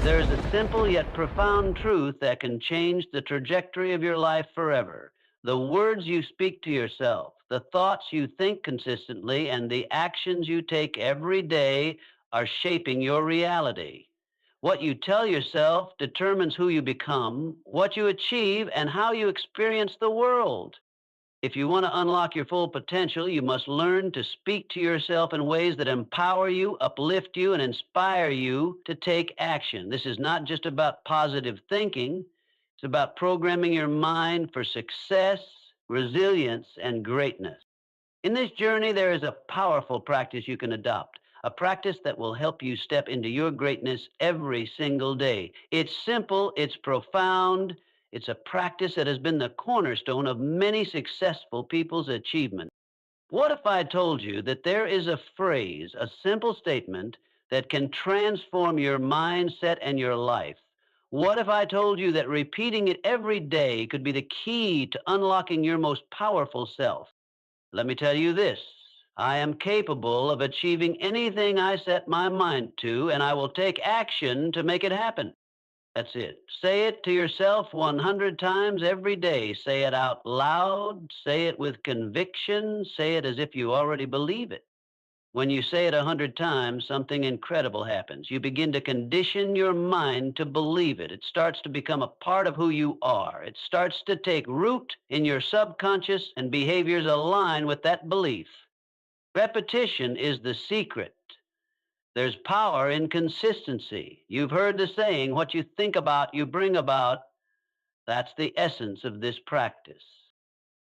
There is a simple yet profound truth that can change the trajectory of your life forever. The words you speak to yourself, the thoughts you think consistently, and the actions you take every day are shaping your reality. What you tell yourself determines who you become, what you achieve, and how you experience the world. If you want to unlock your full potential, you must learn to speak to yourself in ways that empower you, uplift you, and inspire you to take action. This is not just about positive thinking, it's about programming your mind for success, resilience, and greatness. In this journey, there is a powerful practice you can adopt, a practice that will help you step into your greatness every single day. It's simple, it's profound, it's a practice that has been the cornerstone of many successful people's achievement. What if I told you that there is a phrase, a simple statement that can transform your mindset and your life? What if I told you that repeating it every day could be the key to unlocking your most powerful self? Let me tell you this. I am capable of achieving anything I set my mind to, and I will take action to make it happen. That's it. Say it to yourself 100 times every day. Say it out loud. Say it with conviction. Say it as if you already believe it. When you say it 100 times, something incredible happens. You begin to condition your mind to believe it. It starts to become a part of who you are. It starts to take root in your subconscious, and behaviors align with that belief. Repetition is the secret. There's power in consistency. You've heard the saying, what you think about, you bring about. That's the essence of this practice.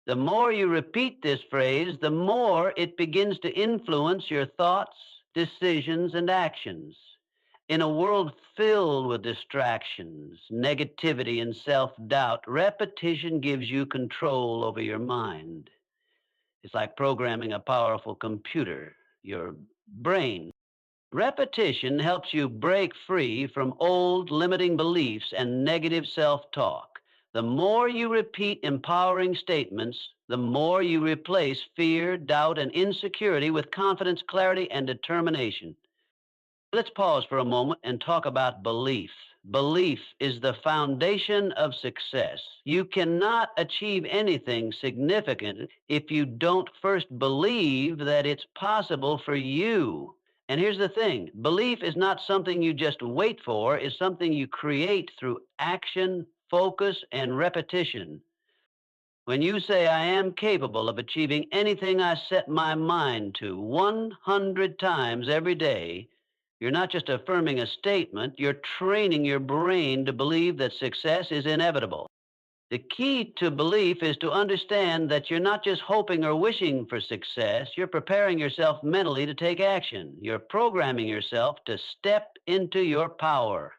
The more you repeat this phrase, the more it begins to influence your thoughts, decisions, and actions. In a world filled with distractions, negativity, and self doubt, repetition gives you control over your mind. It's like programming a powerful computer, your brain. Repetition helps you break free from old limiting beliefs and negative self talk. The more you repeat empowering statements, the more you replace fear, doubt, and insecurity with confidence, clarity, and determination. Let's pause for a moment and talk about belief. Belief is the foundation of success. You cannot achieve anything significant if you don't first believe that it's possible for you. And here's the thing, belief is not something you just wait for, it's something you create through action, focus, and repetition. When you say, I am capable of achieving anything I set my mind to 100 times every day, you're not just affirming a statement, you're training your brain to believe that success is inevitable. The key to belief is to understand that you're not just hoping or wishing for success, you're preparing yourself mentally to take action. You're programming yourself to step into your power.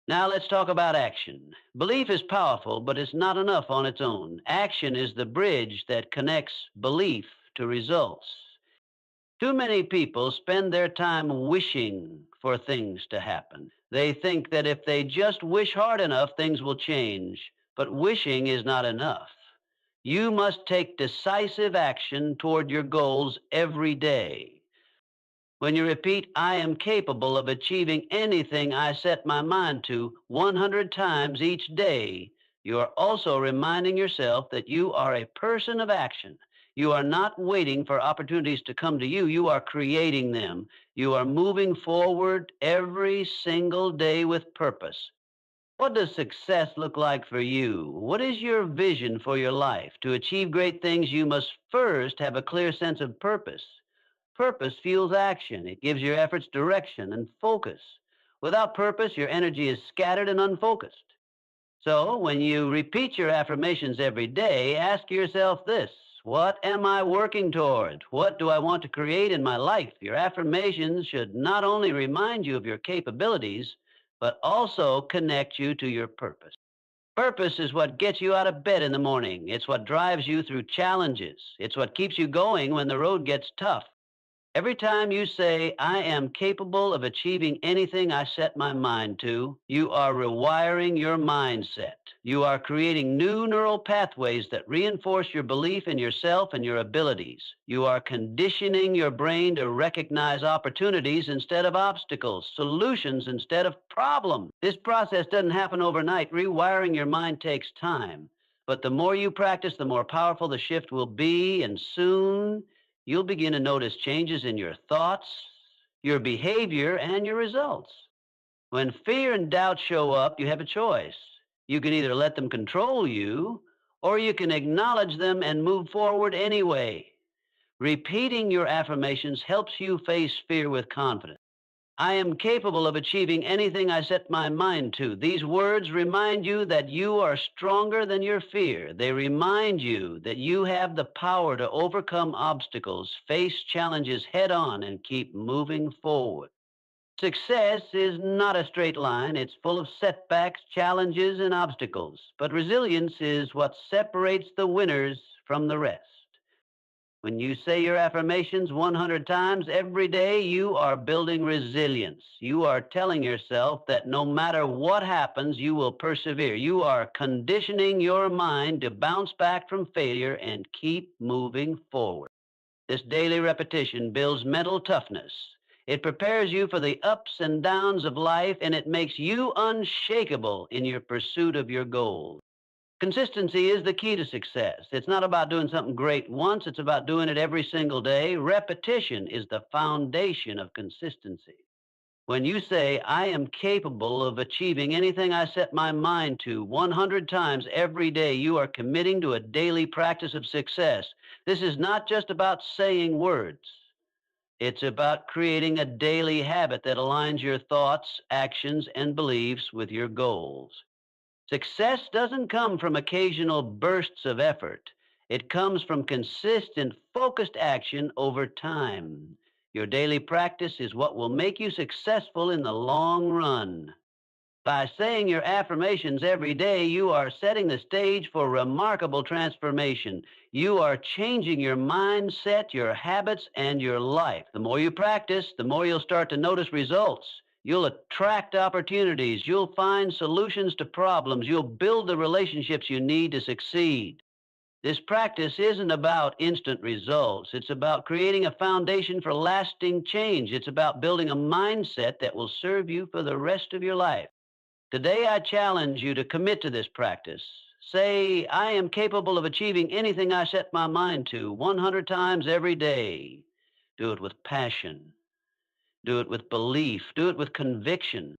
Now let's talk about action. Belief is powerful, but it's not enough on its own. Action is the bridge that connects belief to results. Too many people spend their time wishing for things to happen. They think that if they just wish hard enough, things will change. But wishing is not enough. You must take decisive action toward your goals every day. When you repeat, I am capable of achieving anything I set my mind to 100 times each day, you are also reminding yourself that you are a person of action. You are not waiting for opportunities to come to you. You are creating them. You are moving forward every single day with purpose. What does success look like for you? What is your vision for your life? To achieve great things, you must first have a clear sense of purpose. Purpose fuels action. It gives your efforts direction and focus. Without purpose, your energy is scattered and unfocused. So, when you repeat your affirmations every day, ask yourself this: what am I working toward? What do I want to create in my life? Your affirmations should not only remind you of your capabilities, but also connect you to your purpose. Purpose is what gets you out of bed in the morning. It's what drives you through challenges. It's what keeps you going when the road gets tough. Every time you say, I am capable of achieving anything I set my mind to, you are rewiring your mindset. You are creating new neural pathways that reinforce your belief in yourself and your abilities. You are conditioning your brain to recognize opportunities instead of obstacles, solutions instead of problems. This process doesn't happen overnight. Rewiring your mind takes time. But the more you practice, the more powerful the shift will be, and soon you'll begin to notice changes in your thoughts, your behavior, and your results. When fear and doubt show up, you have a choice. You can either let them control you, or you can acknowledge them and move forward anyway. Repeating your affirmations helps you face fear with confidence. I am capable of achieving anything I set my mind to. These words remind you that you are stronger than your fear. They remind you that you have the power to overcome obstacles, face challenges head on, and keep moving forward. Success is not a straight line. It's full of setbacks, challenges, and obstacles. But resilience is what separates the winners from the rest. When you say your affirmations 100 times every day, you are building resilience. You are telling yourself that no matter what happens, you will persevere. You are conditioning your mind to bounce back from failure and keep moving forward. This daily repetition builds mental toughness. It prepares you for the ups and downs of life, and it makes you unshakable in your pursuit of your goals. Consistency is the key to success. It's not about doing something great once, it's about doing it every single day. Repetition is the foundation of consistency. When you say, I am capable of achieving anything I set my mind to 100 times every day, you are committing to a daily practice of success. This is not just about saying words. It's about creating a daily habit that aligns your thoughts, actions, and beliefs with your goals. Success doesn't come from occasional bursts of effort. It comes from consistent, focused action over time. Your daily practice is what will make you successful in the long run. By saying your affirmations every day, you are setting the stage for remarkable transformation. You are changing your mindset, your habits, and your life. The more you practice, the more you'll start to notice results. You'll attract opportunities. You'll find solutions to problems. You'll build the relationships you need to succeed. This practice isn't about instant results. It's about creating a foundation for lasting change. It's about building a mindset that will serve you for the rest of your life. Today, I challenge you to commit to this practice. Say, I am capable of achieving anything I set my mind to 100 times every day. Do it with passion. Do it with belief. Do it with conviction.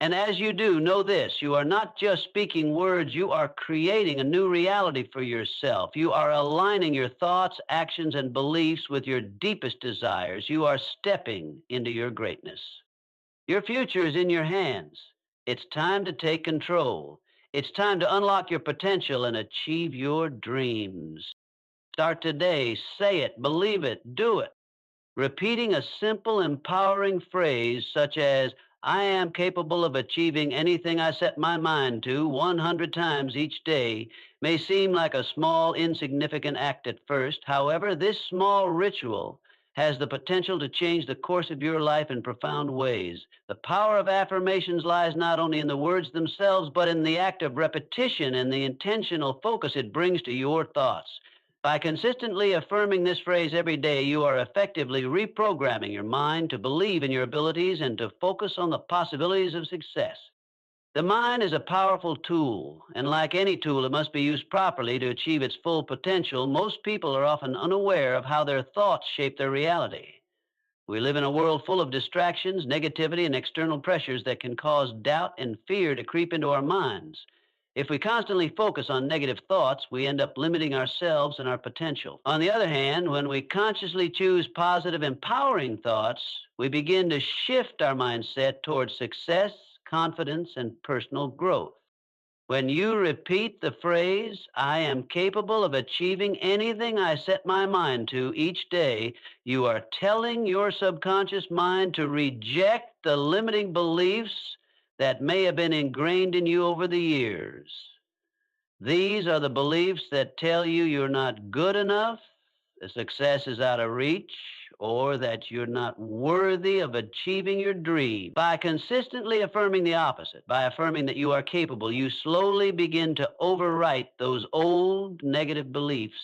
And as you do, know this, you are not just speaking words, you are creating a new reality for yourself. You are aligning your thoughts, actions, and beliefs with your deepest desires. You are stepping into your greatness. Your future is in your hands. It's time to take control. It's time to unlock your potential and achieve your dreams. Start today. Say it, believe it, do it. Repeating a simple, empowering phrase such as, I am capable of achieving anything I set my mind to 100 times each day may seem like a small, insignificant act at first. However, this small ritual has the potential to change the course of your life in profound ways. The power of affirmations lies not only in the words themselves, but in the act of repetition and the intentional focus it brings to your thoughts. By consistently affirming this phrase every day, you are effectively reprogramming your mind to believe in your abilities and to focus on the possibilities of success. The mind is a powerful tool, and like any tool, it must be used properly to achieve its full potential. Most people are often unaware of how their thoughts shape their reality. We live in a world full of distractions, negativity, and external pressures that can cause doubt and fear to creep into our minds. If we constantly focus on negative thoughts, we end up limiting ourselves and our potential. On the other hand, when we consciously choose positive, empowering thoughts, we begin to shift our mindset towards success, confidence, and personal growth. When you repeat the phrase, I am capable of achieving anything I set my mind to each day, you are telling your subconscious mind to reject the limiting beliefs that may have been ingrained in you over the years. These are the beliefs that tell you you're not good enough, that success is out of reach, or that you're not worthy of achieving your dream. By consistently affirming the opposite, by affirming that you are capable, you slowly begin to overwrite those old negative beliefs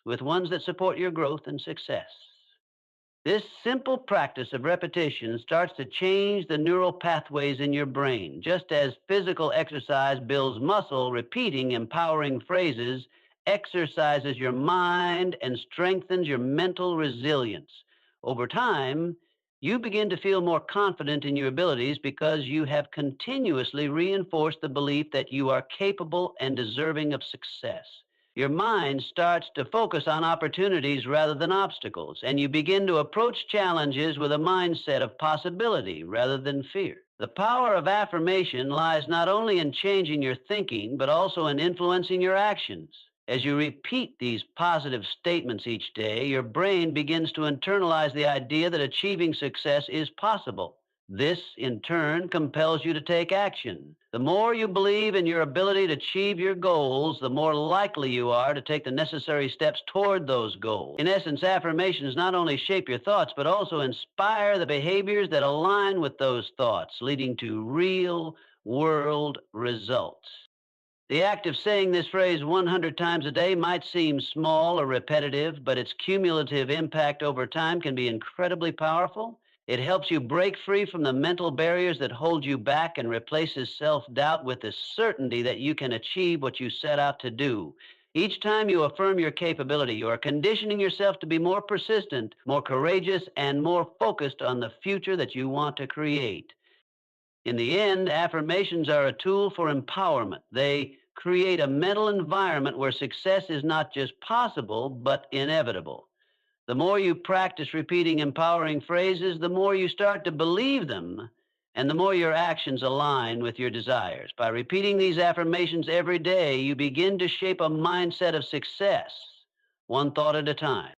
with ones that support your growth and success. This simple practice of repetition starts to change the neural pathways in your brain. Just as physical exercise builds muscle, repeating empowering phrases exercises your mind and strengthens your mental resilience. Over time, you begin to feel more confident in your abilities because you have continuously reinforced the belief that you are capable and deserving of success. Your mind starts to focus on opportunities rather than obstacles, and you begin to approach challenges with a mindset of possibility rather than fear. The power of affirmation lies not only in changing your thinking, but also in influencing your actions. As you repeat these positive statements each day, your brain begins to internalize the idea that achieving success is possible. This, in turn, compels you to take action. The more you believe in your ability to achieve your goals, the more likely you are to take the necessary steps toward those goals. In essence, affirmations not only shape your thoughts, but also inspire the behaviors that align with those thoughts, leading to real world results. The act of saying this phrase 100 times a day might seem small or repetitive, but its cumulative impact over time can be incredibly powerful. It helps you break free from the mental barriers that hold you back and replaces self-doubt with the certainty that you can achieve what you set out to do. Each time you affirm your capability, you are conditioning yourself to be more persistent, more courageous, and more focused on the future that you want to create. In the end, affirmations are a tool for empowerment. They create a mental environment where success is not just possible, but inevitable. The more you practice repeating empowering phrases, the more you start to believe them, and the more your actions align with your desires. By repeating these affirmations every day, you begin to shape a mindset of success, one thought at a time.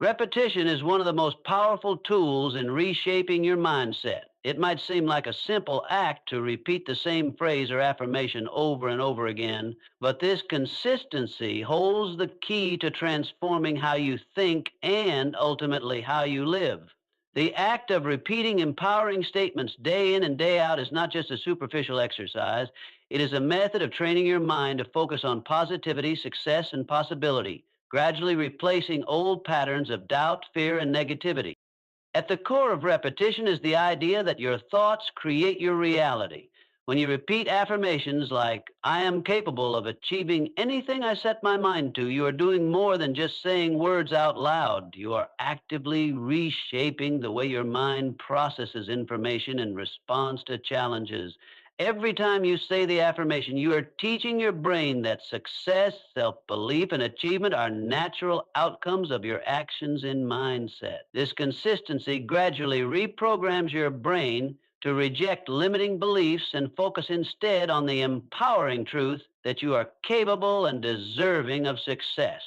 Repetition is one of the most powerful tools in reshaping your mindset. It might seem like a simple act to repeat the same phrase or affirmation over and over again, but this consistency holds the key to transforming how you think and ultimately how you live. The act of repeating empowering statements day in and day out is not just a superficial exercise. It is a method of training your mind to focus on positivity, success, and possibility, gradually replacing old patterns of doubt, fear, and negativity. At the core of repetition is the idea that your thoughts create your reality. When you repeat affirmations like, I am capable of achieving anything I set my mind to, you are doing more than just saying words out loud. You are actively reshaping the way your mind processes information and responds to challenges. Every time you say the affirmation, you are teaching your brain that success, self-belief, and achievement are natural outcomes of your actions and mindset. This consistency gradually reprograms your brain to reject limiting beliefs and focus instead on the empowering truth that you are capable and deserving of success.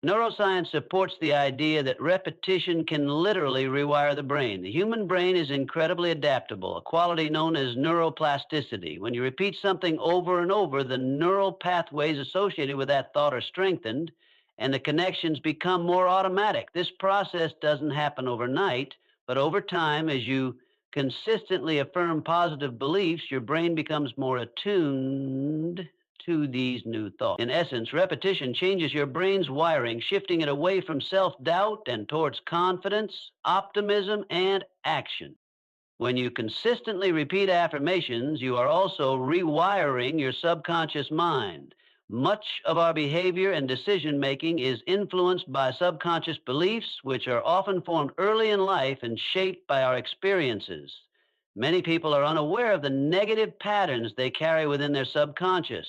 Neuroscience supports the idea that repetition can literally rewire the brain. The human brain is incredibly adaptable, a quality known as neuroplasticity. When you repeat something over and over, the neural pathways associated with that thought are strengthened and the connections become more automatic. This process doesn't happen overnight, but over time, as you consistently affirm positive beliefs, your brain becomes more attuned to these new thoughts. In essence, repetition changes your brain's wiring, shifting it away from self-doubt and towards confidence, optimism, and action. When you consistently repeat affirmations, you are also rewiring your subconscious mind. Much of our behavior and decision making is influenced by subconscious beliefs, which are often formed early in life and shaped by our experiences. Many people are unaware of the negative patterns they carry within their subconscious,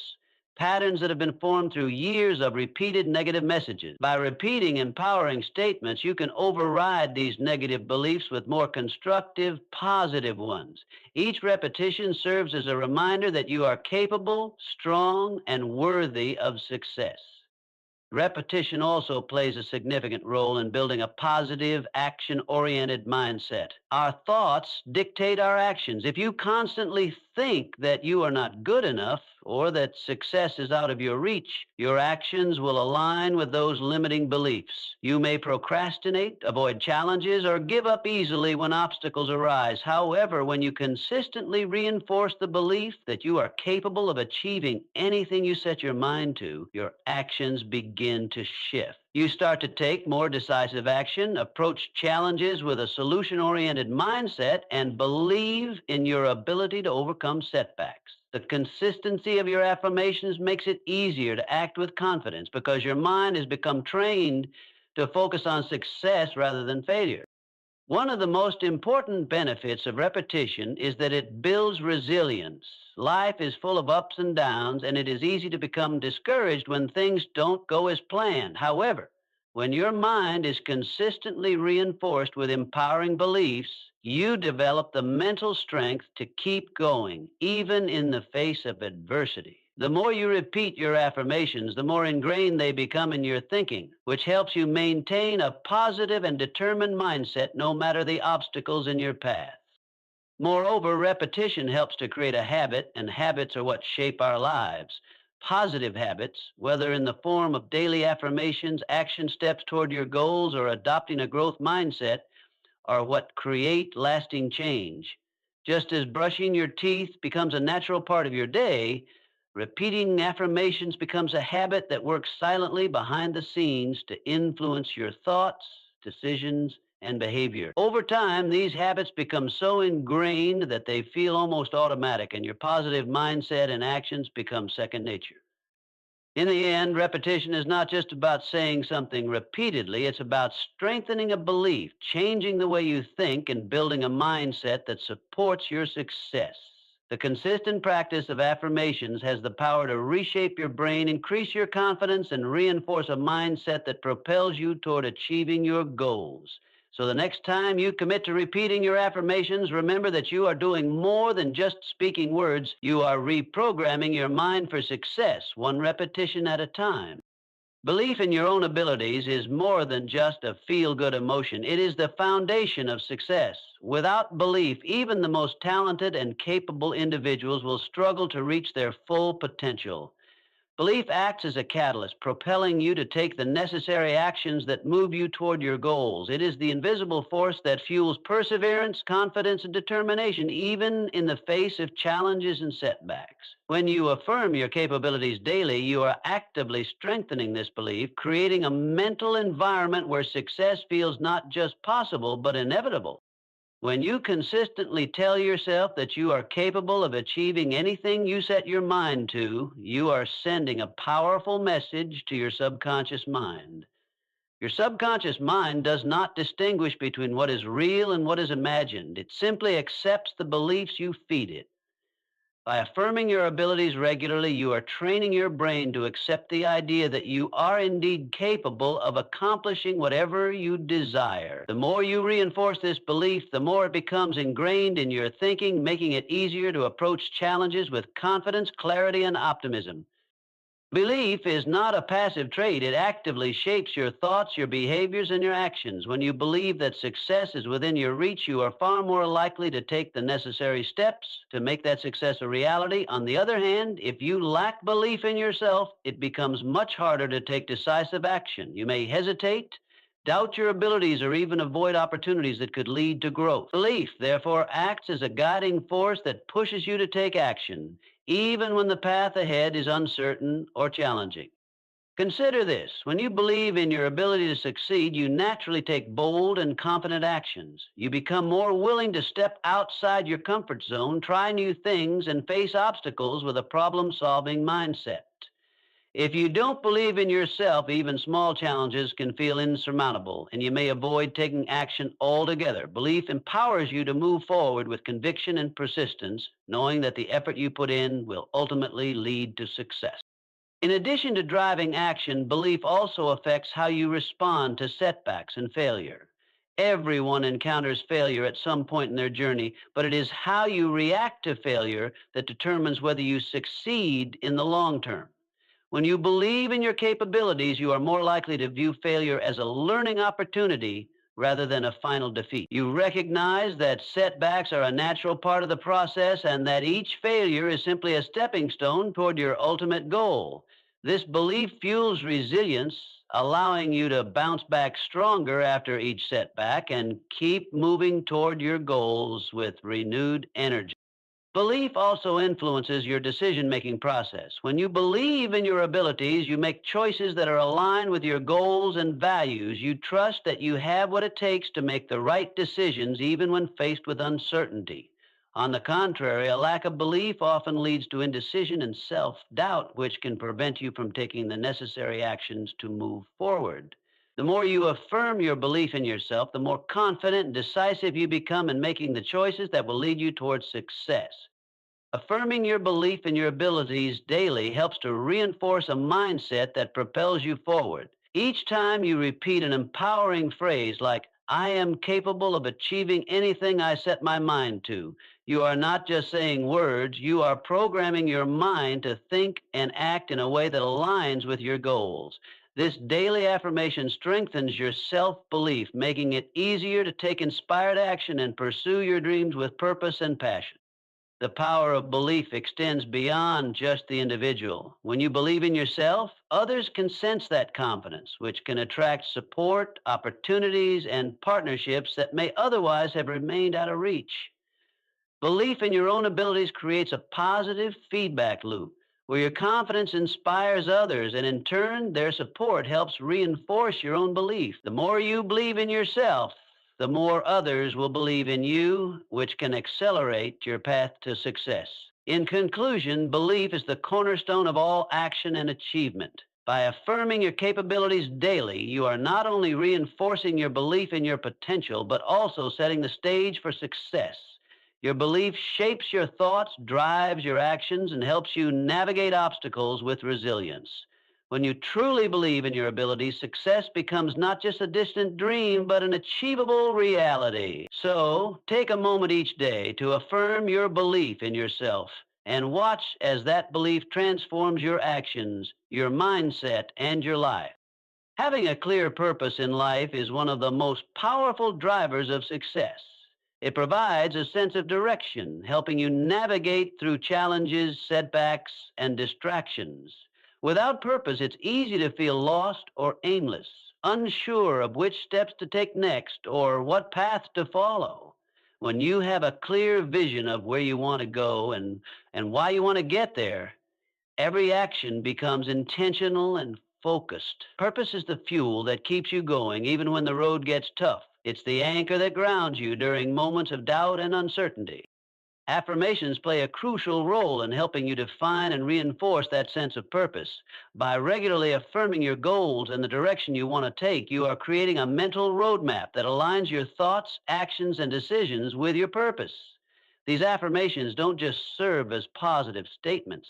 patterns that have been formed through years of repeated negative messages. By repeating empowering statements, you can override these negative beliefs with more constructive, positive ones. Each repetition serves as a reminder that you are capable, strong, and worthy of success. Repetition also plays a significant role in building a positive, action-oriented mindset. Our thoughts dictate our actions. If you constantly think that you are not good enough or that success is out of your reach, your actions will align with those limiting beliefs. You may procrastinate, avoid challenges, or give up easily when obstacles arise. However, when you consistently reinforce the belief that you are capable of achieving anything you set your mind to, your actions begin to shift. You start to take more decisive action, approach challenges with a solution oriented mindset, and believe in your ability to overcome setbacks. The consistency of your affirmations makes it easier to act with confidence because your mind has become trained to focus on success rather than failure. One of the most important benefits of repetition is that it builds resilience. Life is full of ups and downs, and it is easy to become discouraged when things don't go as planned. However, when your mind is consistently reinforced with empowering beliefs, you develop the mental strength to keep going, even in the face of adversity. The more you repeat your affirmations, the more ingrained they become in your thinking, which helps you maintain a positive and determined mindset no matter the obstacles in your path. Moreover, repetition helps to create a habit, and habits are what shape our lives. Positive habits, whether in the form of daily affirmations, action steps toward your goals, or adopting a growth mindset, are what create lasting change. Just as brushing your teeth becomes a natural part of your day, repeating affirmations becomes a habit that works silently behind the scenes to influence your thoughts, decisions, and behavior. Over time, these habits become so ingrained that they feel almost automatic, and your positive mindset and actions become second nature. In the end, repetition is not just about saying something repeatedly, it's about strengthening a belief, changing the way you think, and building a mindset that supports your success. The consistent practice of affirmations has the power to reshape your brain, increase your confidence, and reinforce a mindset that propels you toward achieving your goals. So the next time you commit to repeating your affirmations, remember that you are doing more than just speaking words. You are reprogramming your mind for success, one repetition at a time. Belief in your own abilities is more than just a feel good emotion. It is the foundation of success. Without belief, even the most talented and capable individuals will struggle to reach their full potential. Belief acts as a catalyst, propelling you to take the necessary actions that move you toward your goals. It is the invisible force that fuels perseverance, confidence, and determination, even in the face of challenges and setbacks. When you affirm your capabilities daily, you are actively strengthening this belief, creating a mental environment where success feels not just possible, but inevitable. When you consistently tell yourself that you are capable of achieving anything you set your mind to, you are sending a powerful message to your subconscious mind. Your subconscious mind does not distinguish between what is real and what is imagined. It simply accepts the beliefs you feed it. By affirming your abilities regularly, you are training your brain to accept the idea that you are indeed capable of accomplishing whatever you desire. The more you reinforce this belief, the more it becomes ingrained in your thinking, making it easier to approach challenges with confidence, clarity, and optimism. Belief is not a passive trait. It actively shapes your thoughts, your behaviors, and your actions. When you believe that success is within your reach, you are far more likely to take the necessary steps to make that success a reality. On the other hand, if you lack belief in yourself, it becomes much harder to take decisive action. You may hesitate, doubt your abilities, or even avoid opportunities that could lead to growth. Belief, therefore, acts as a guiding force that pushes you to take action, even when the path ahead is uncertain or challenging. Consider this: when you believe in your ability to succeed, you naturally take bold and confident actions. You become more willing to step outside your comfort zone, try new things, and face obstacles with a problem solving mindset. If you don't believe in yourself, even small challenges can feel insurmountable, and you may avoid taking action altogether. Belief empowers you to move forward with conviction and persistence, knowing that the effort you put in will ultimately lead to success. In addition to driving action, belief also affects how you respond to setbacks and failure. Everyone encounters failure at some point in their journey, but it is how you react to failure that determines whether you succeed in the long term. When you believe in your capabilities, you are more likely to view failure as a learning opportunity rather than a final defeat. You recognize that setbacks are a natural part of the process and that each failure is simply a stepping stone toward your ultimate goal. This belief fuels resilience, allowing you to bounce back stronger after each setback and keep moving toward your goals with renewed energy. Belief also influences your decision making process. When you believe in your abilities, you make choices that are aligned with your goals and values. You trust that you have what it takes to make the right decisions, even when faced with uncertainty. On the contrary, a lack of belief often leads to indecision and self doubt, which can prevent you from taking the necessary actions to move forward. The more you affirm your belief in yourself, the more confident and decisive you become in making the choices that will lead you towards success. Affirming your belief in your abilities daily helps to reinforce a mindset that propels you forward. Each time you repeat an empowering phrase like, I am capable of achieving anything I set my mind to, you are not just saying words, you are programming your mind to think and act in a way that aligns with your goals. This daily affirmation strengthens your self belief, making it easier to take inspired action and pursue your dreams with purpose and passion. The power of belief extends beyond just the individual. When you believe in yourself, others can sense that confidence, which can attract support, opportunities, and partnerships that may otherwise have remained out of reach. Belief in your own abilities creates a positive feedback loop where your confidence inspires others, and in turn, their support helps reinforce your own belief. The more you believe in yourself, the more others will believe in you, which can accelerate your path to success. In conclusion, belief is the cornerstone of all action and achievement. By affirming your capabilities daily, you are not only reinforcing your belief in your potential, but also setting the stage for success. Your belief shapes your thoughts, drives your actions, and helps you navigate obstacles with resilience. When you truly believe in your abilities, success becomes not just a distant dream, but an achievable reality. So take a moment each day to affirm your belief in yourself and watch as that belief transforms your actions, your mindset, and your life. Having a clear purpose in life is one of the most powerful drivers of success. It provides a sense of direction, helping you navigate through challenges, setbacks, and distractions. Without purpose, it's easy to feel lost or aimless, unsure of which steps to take next or what path to follow. When you have a clear vision of where you want to go and why you want to get there, every action becomes intentional and focused. Purpose is the fuel that keeps you going even when the road gets tough. It's the anchor that grounds you during moments of doubt and uncertainty. Affirmations play a crucial role in helping you define and reinforce that sense of purpose. By regularly affirming your goals and the direction you want to take, you are creating a mental roadmap that aligns your thoughts, actions, and decisions with your purpose. These affirmations don't just serve as positive statements.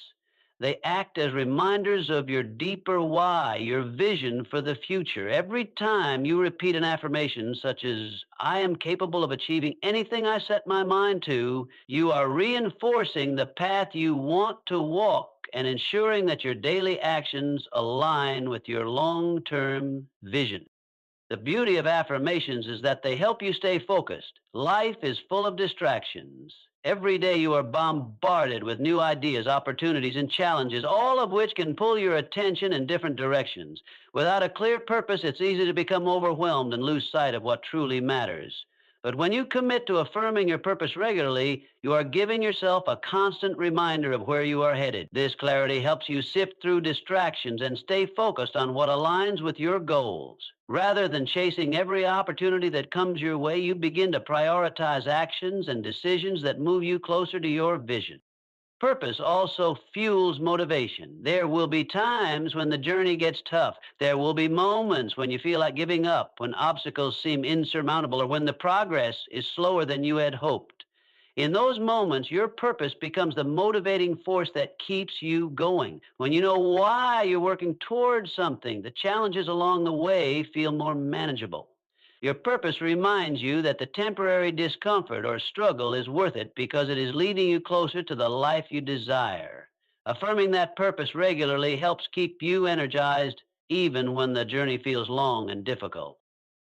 They act as reminders of your deeper why, your vision for the future. Every time you repeat an affirmation such as, I am capable of achieving anything I set my mind to, you are reinforcing the path you want to walk and ensuring that your daily actions align with your long term vision. The beauty of affirmations is that they help you stay focused. Life is full of distractions. Every day you are bombarded with new ideas, opportunities, and challenges, all of which can pull your attention in different directions. Without a clear purpose, it's easy to become overwhelmed and lose sight of what truly matters. But when you commit to affirming your purpose regularly, you are giving yourself a constant reminder of where you are headed. This clarity helps you sift through distractions and stay focused on what aligns with your goals. Rather than chasing every opportunity that comes your way, you begin to prioritize actions and decisions that move you closer to your vision. Purpose also fuels motivation. There will be times when the journey gets tough. There will be moments when you feel like giving up, when obstacles seem insurmountable, or when the progress is slower than you had hoped. In those moments, your purpose becomes the motivating force that keeps you going. When you know why you're working towards something, the challenges along the way feel more manageable. Your purpose reminds you that the temporary discomfort or struggle is worth it because it is leading you closer to the life you desire. Affirming that purpose regularly helps keep you energized even when the journey feels long and difficult.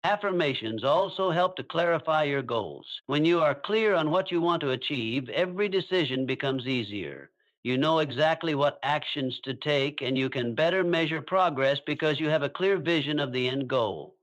Affirmations also help to clarify your goals. When you are clear on what you want to achieve, every decision becomes easier. You know exactly what actions to take, and you can better measure progress because you have a clear vision of the end goal.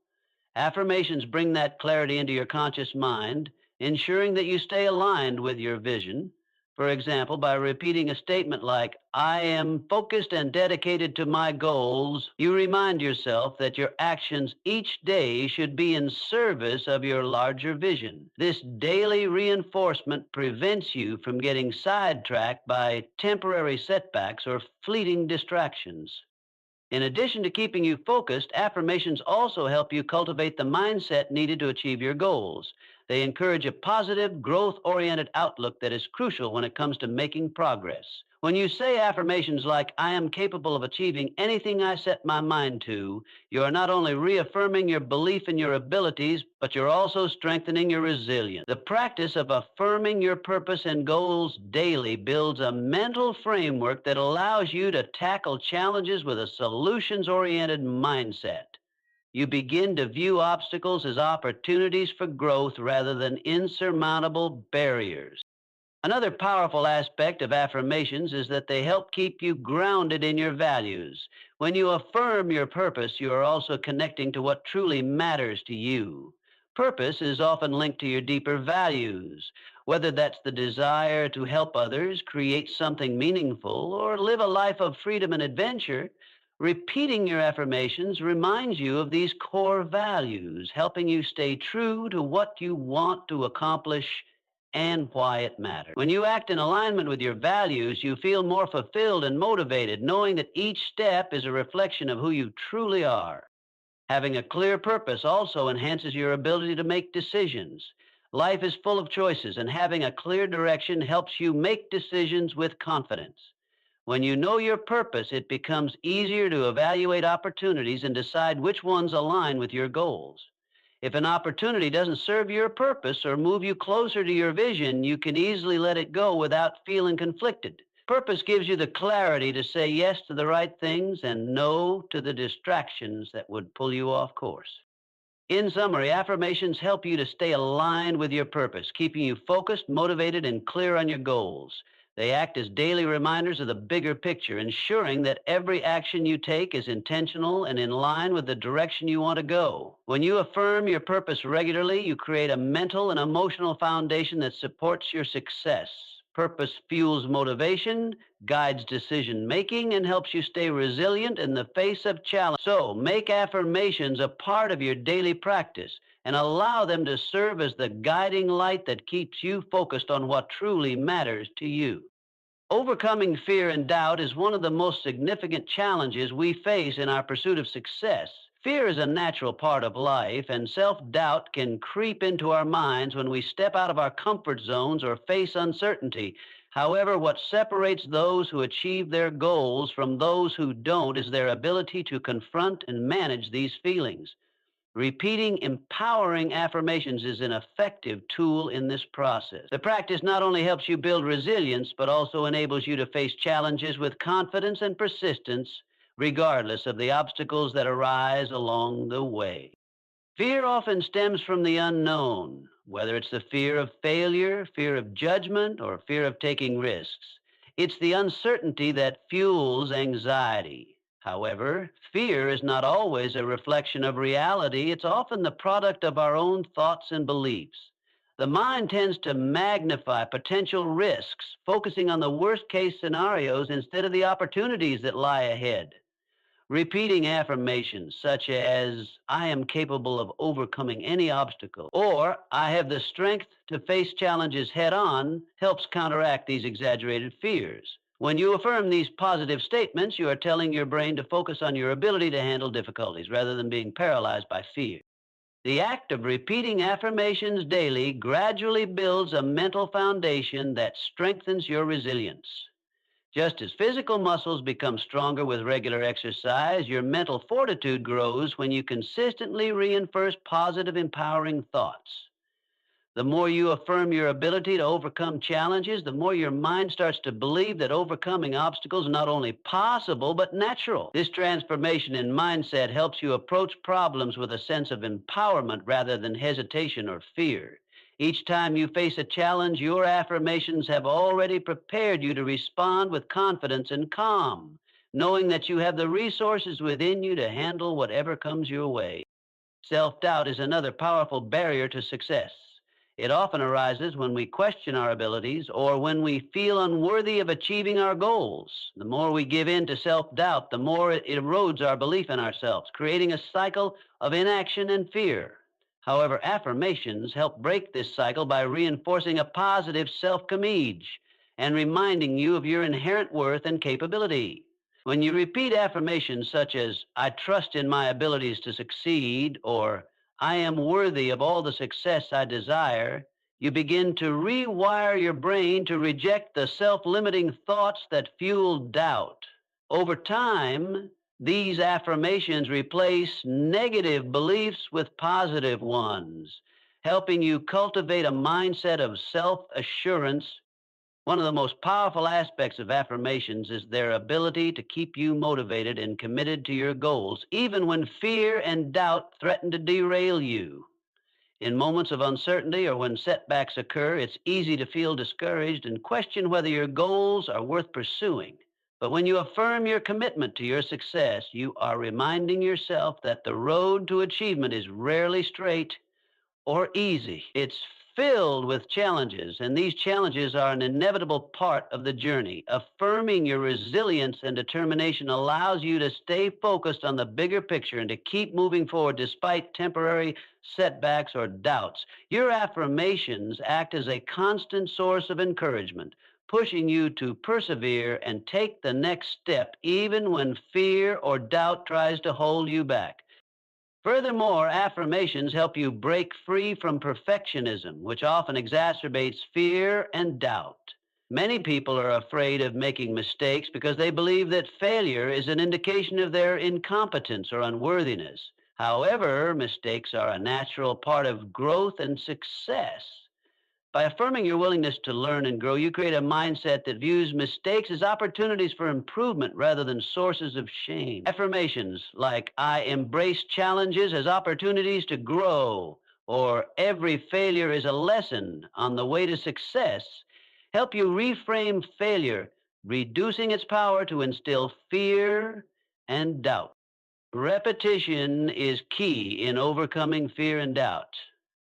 Affirmations bring that clarity into your conscious mind, ensuring that you stay aligned with your vision. For example, by repeating a statement like, I am focused and dedicated to my goals, you remind yourself that your actions each day should be in service of your larger vision. This daily reinforcement prevents you from getting sidetracked by temporary setbacks or fleeting distractions. In addition to keeping you focused, affirmations also help you cultivate the mindset needed to achieve your goals. They encourage a positive, growth oriented outlook that is crucial when it comes to making progress. When you say affirmations like, I am capable of achieving anything I set my mind to, you are not only reaffirming your belief in your abilities, but you're also strengthening your resilience. The practice of affirming your purpose and goals daily builds a mental framework that allows you to tackle challenges with a solutions oriented mindset. You begin to view obstacles as opportunities for growth rather than insurmountable barriers. Another powerful aspect of affirmations is that they help keep you grounded in your values. When you affirm your purpose, you are also connecting to what truly matters to you. Purpose is often linked to your deeper values, whether that's the desire to help others, create something meaningful, or live a life of freedom and adventure. Repeating your affirmations reminds you of these core values, helping you stay true to what you want to accomplish and why it matters. When you act in alignment with your values, you feel more fulfilled and motivated, knowing that each step is a reflection of who you truly are. Having a clear purpose also enhances your ability to make decisions. Life is full of choices, and having a clear direction helps you make decisions with confidence. When you know your purpose, it becomes easier to evaluate opportunities and decide which ones align with your goals. If an opportunity doesn't serve your purpose or move you closer to your vision, you can easily let it go without feeling conflicted. Purpose gives you the clarity to say yes to the right things and no to the distractions that would pull you off course. In summary, affirmations help you to stay aligned with your purpose, keeping you focused, motivated, and clear on your goals. They act as daily reminders of the bigger picture, ensuring that every action you take is intentional and in line with the direction you want to go. When you affirm your purpose regularly, you create a mental and emotional foundation that supports your success. Purpose fuels motivation, guides decision making, and helps you stay resilient in the face of challenge. So make affirmations a part of your daily practice and allow them to serve as the guiding light that keeps you focused on what truly matters to you. Overcoming fear and doubt is one of the most significant challenges we face in our pursuit of success. Fear is a natural part of life, and self doubt can creep into our minds when we step out of our comfort zones or face uncertainty. However, what separates those who achieve their goals from those who don't is their ability to confront and manage these feelings. Repeating empowering affirmations is an effective tool in this process. The practice not only helps you build resilience, but also enables you to face challenges with confidence and persistence, regardless of the obstacles that arise along the way. Fear often stems from the unknown, whether it's the fear of failure, fear of judgment, or fear of taking risks. It's the uncertainty that fuels anxiety. However, fear is not always a reflection of reality. It's often the product of our own thoughts and beliefs. The mind tends to magnify potential risks, focusing on the worst case scenarios instead of the opportunities that lie ahead. Repeating affirmations such as, I am capable of overcoming any obstacle, or I have the strength to face challenges head on, helps counteract these exaggerated fears. When you affirm these positive statements, you are telling your brain to focus on your ability to handle difficulties rather than being paralyzed by fear. The act of repeating affirmations daily gradually builds a mental foundation that strengthens your resilience. Just as physical muscles become stronger with regular exercise, your mental fortitude grows when you consistently reinforce positive, empowering thoughts. The more you affirm your ability to overcome challenges, the more your mind starts to believe that overcoming obstacles is not only possible, but natural. This transformation in mindset helps you approach problems with a sense of empowerment rather than hesitation or fear. Each time you face a challenge, your affirmations have already prepared you to respond with confidence and calm, knowing that you have the resources within you to handle whatever comes your way. Self doubt is another powerful barrier to success. It often arises when we question our abilities or when we feel unworthy of achieving our goals. The more we give in to self doubt, the more it erodes our belief in ourselves, creating a cycle of inaction and fear. However, affirmations help break this cycle by reinforcing a positive self image and reminding you of your inherent worth and capability. When you repeat affirmations such as, I trust in my abilities to succeed, or I am worthy of all the success I desire, you begin to rewire your brain to reject the self limiting thoughts that fuel doubt. Over time, these affirmations replace negative beliefs with positive ones, helping you cultivate a mindset of self assurance. One of the most powerful aspects of affirmations is their ability to keep you motivated and committed to your goals, even when fear and doubt threaten to derail you. In moments of uncertainty or when setbacks occur, it's easy to feel discouraged and question whether your goals are worth pursuing. But when you affirm your commitment to your success, you are reminding yourself that the road to achievement is rarely straight or easy. It's filled with challenges, and these challenges are an inevitable part of the journey. Affirming your resilience and determination allows you to stay focused on the bigger picture and to keep moving forward despite temporary setbacks or doubts. Your affirmations act as a constant source of encouragement, pushing you to persevere and take the next step, even when fear or doubt tries to hold you back. Furthermore, affirmations help you break free from perfectionism, which often exacerbates fear and doubt. Many people are afraid of making mistakes because they believe that failure is an indication of their incompetence or unworthiness. However, mistakes are a natural part of growth and success. By affirming your willingness to learn and grow, you create a mindset that views mistakes as opportunities for improvement rather than sources of shame. Affirmations like, I embrace challenges as opportunities to grow, or every failure is a lesson on the way to success, help you reframe failure, reducing its power to instill fear and doubt. Repetition is key in overcoming fear and doubt.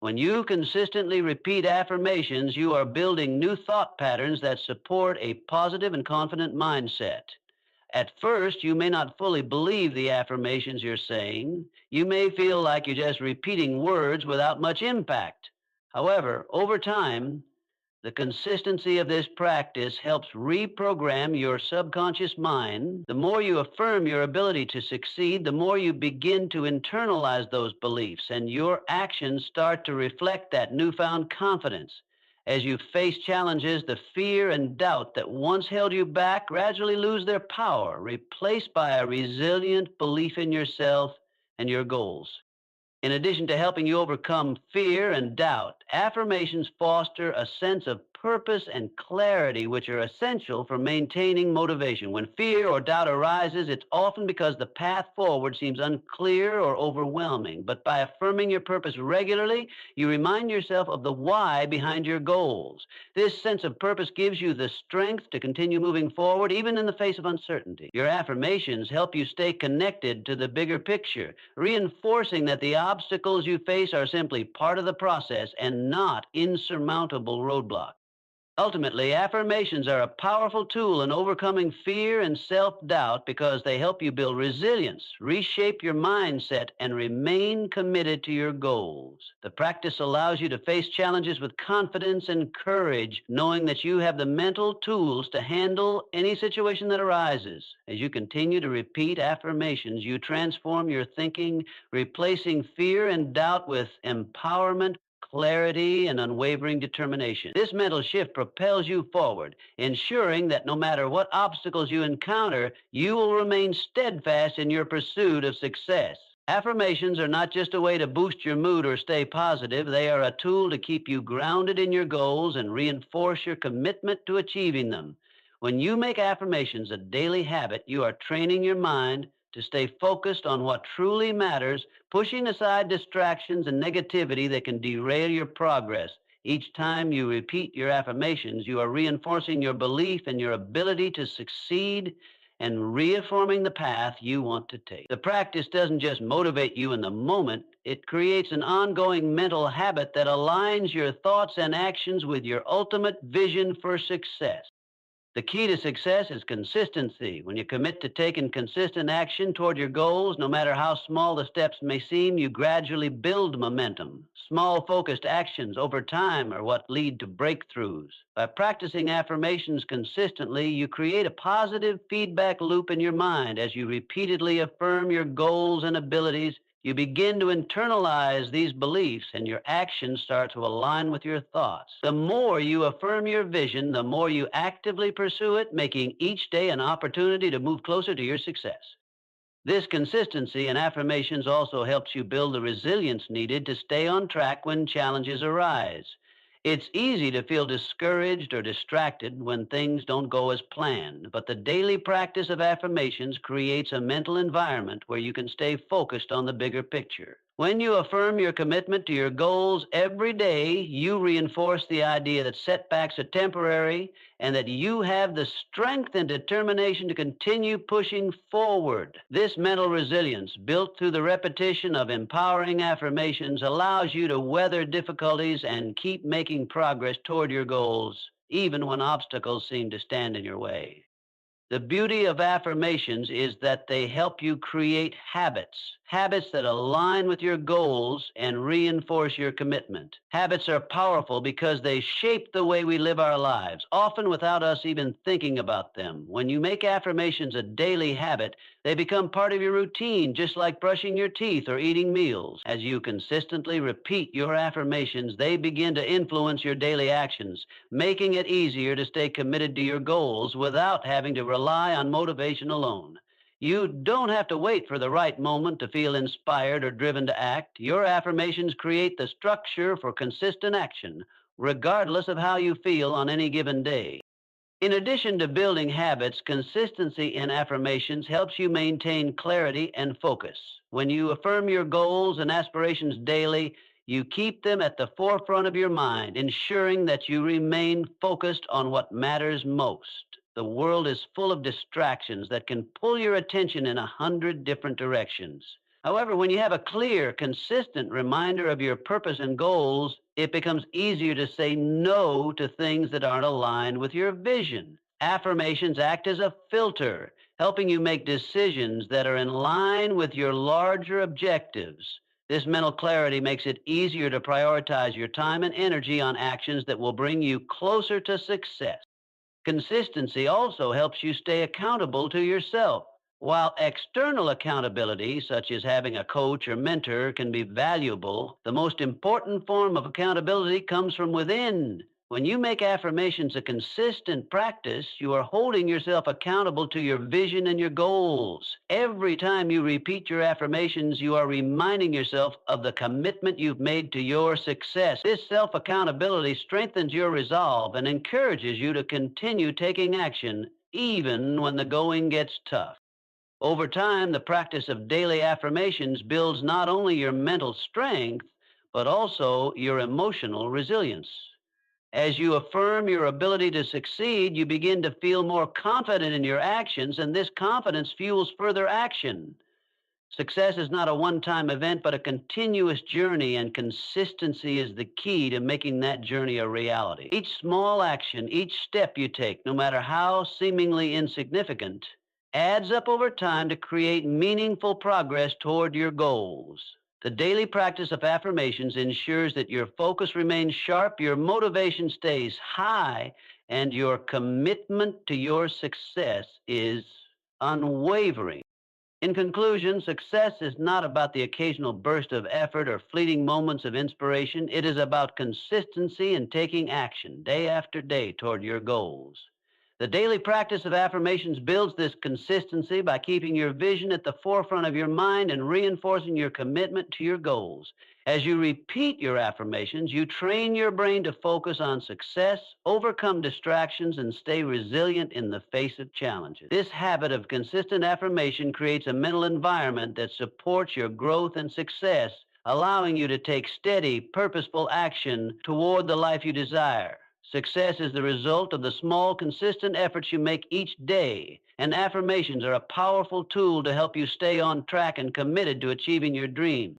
When you consistently repeat affirmations, you are building new thought patterns that support a positive and confident mindset. At first, you may not fully believe the affirmations you're saying. You may feel like you're just repeating words without much impact. However, over time, the consistency of this practice helps reprogram your subconscious mind. The more you affirm your ability to succeed, the more you begin to internalize those beliefs, and your actions start to reflect that newfound confidence. As you face challenges, the fear and doubt that once held you back gradually lose their power, replaced by a resilient belief in yourself and your goals. In addition to helping you overcome fear and doubt, affirmations foster a sense of purpose and clarity, which are essential for maintaining motivation. When fear or doubt arises, it's often because the path forward seems unclear or overwhelming. But by affirming your purpose regularly, you remind yourself of the why behind your goals. This sense of purpose gives you the strength to continue moving forward, even in the face of uncertainty. Your affirmations help you stay connected to the bigger picture, reinforcing that the obstacles you face are simply part of the process and not insurmountable roadblocks. Ultimately, affirmations are a powerful tool in overcoming fear and self doubt because they help you build resilience, reshape your mindset, and remain committed to your goals. The practice allows you to face challenges with confidence and courage, knowing that you have the mental tools to handle any situation that arises. As you continue to repeat affirmations, you transform your thinking, replacing fear and doubt with empowerment, clarity, and unwavering determination. This mental shift propels you forward, ensuring that no matter what obstacles you encounter, you will remain steadfast in your pursuit of success. Affirmations are not just a way to boost your mood or stay positive, they are a tool to keep you grounded in your goals and reinforce your commitment to achieving them. When you make affirmations a daily habit, you are training your mind to stay focused on what truly matters, pushing aside distractions and negativity that can derail your progress. Each time you repeat your affirmations, you are reinforcing your belief in your ability to succeed and reaffirming the path you want to take. The practice doesn't just motivate you in the moment, it creates an ongoing mental habit that aligns your thoughts and actions with your ultimate vision for success. The key to success is consistency. When you commit to taking consistent action toward your goals, no matter how small the steps may seem, you gradually build momentum. Small, focused actions over time are what lead to breakthroughs. By practicing affirmations consistently, you create a positive feedback loop in your mind. As you repeatedly affirm your goals and abilities, you begin to internalize these beliefs and your actions start to align with your thoughts. The more you affirm your vision, the more you actively pursue it, making each day an opportunity to move closer to your success. This consistency in affirmations also helps you build the resilience needed to stay on track when challenges arise. It's easy to feel discouraged or distracted when things don't go as planned, but the daily practice of affirmations creates a mental environment where you can stay focused on the bigger picture. When you affirm your commitment to your goals every day, you reinforce the idea that setbacks are temporary and that you have the strength and determination to continue pushing forward. This mental resilience, built through the repetition of empowering affirmations, allows you to weather difficulties and keep making progress toward your goals, even when obstacles seem to stand in your way. The beauty of affirmations is that they help you create habits that align with your goals and reinforce your commitment. Habits are powerful because they shape the way we live our lives, often without us even thinking about them. When you make affirmations a daily habit, they become part of your routine, just like brushing your teeth or eating meals. As you consistently repeat your affirmations, they begin to influence your daily actions, making it easier to stay committed to your goals without having to rely on motivation alone. You don't have to wait for the right moment to feel inspired or driven to act. Your affirmations create the structure for consistent action, regardless of how you feel on any given day. In addition to building habits, consistency in affirmations helps you maintain clarity and focus. When you affirm your goals and aspirations daily, you keep them at the forefront of your mind, ensuring that you remain focused on what matters most. The world is full of distractions that can pull your attention in 100 different directions. However, when you have a clear, consistent reminder of your purpose and goals, it becomes easier to say no to things that aren't aligned with your vision. Affirmations act as a filter, helping you make decisions that are in line with your larger objectives. This mental clarity makes it easier to prioritize your time and energy on actions that will bring you closer to success. Consistency also helps you stay accountable to yourself. While external accountability, such as having a coach or mentor, can be valuable, the most important form of accountability comes from within. When you make affirmations a consistent practice, you are holding yourself accountable to your vision and your goals. Every time you repeat your affirmations, you are reminding yourself of the commitment you've made to your success. This self accountability strengthens your resolve and encourages you to continue taking action even when the going gets tough. Over time, the practice of daily affirmations builds not only your mental strength, but also your emotional resilience. As you affirm your ability to succeed, you begin to feel more confident in your actions, and this confidence fuels further action. Success is not a one time event, but a continuous journey, and consistency is the key to making that journey a reality. Each small action, each step you take, no matter how seemingly insignificant, adds up over time to create meaningful progress toward your goals. The daily practice of affirmations ensures that your focus remains sharp, your motivation stays high, and your commitment to your success is unwavering. In conclusion, success is not about the occasional burst of effort or fleeting moments of inspiration. It is about consistency and taking action day after day toward your goals. The daily practice of affirmations builds this consistency by keeping your vision at the forefront of your mind and reinforcing your commitment to your goals. As you repeat your affirmations, you train your brain to focus on success, overcome distractions, and stay resilient in the face of challenges. This habit of consistent affirmation creates a mental environment that supports your growth and success, allowing you to take steady, purposeful action toward the life you desire. Success is the result of the small, consistent efforts you make each day, and affirmations are a powerful tool to help you stay on track and committed to achieving your dreams.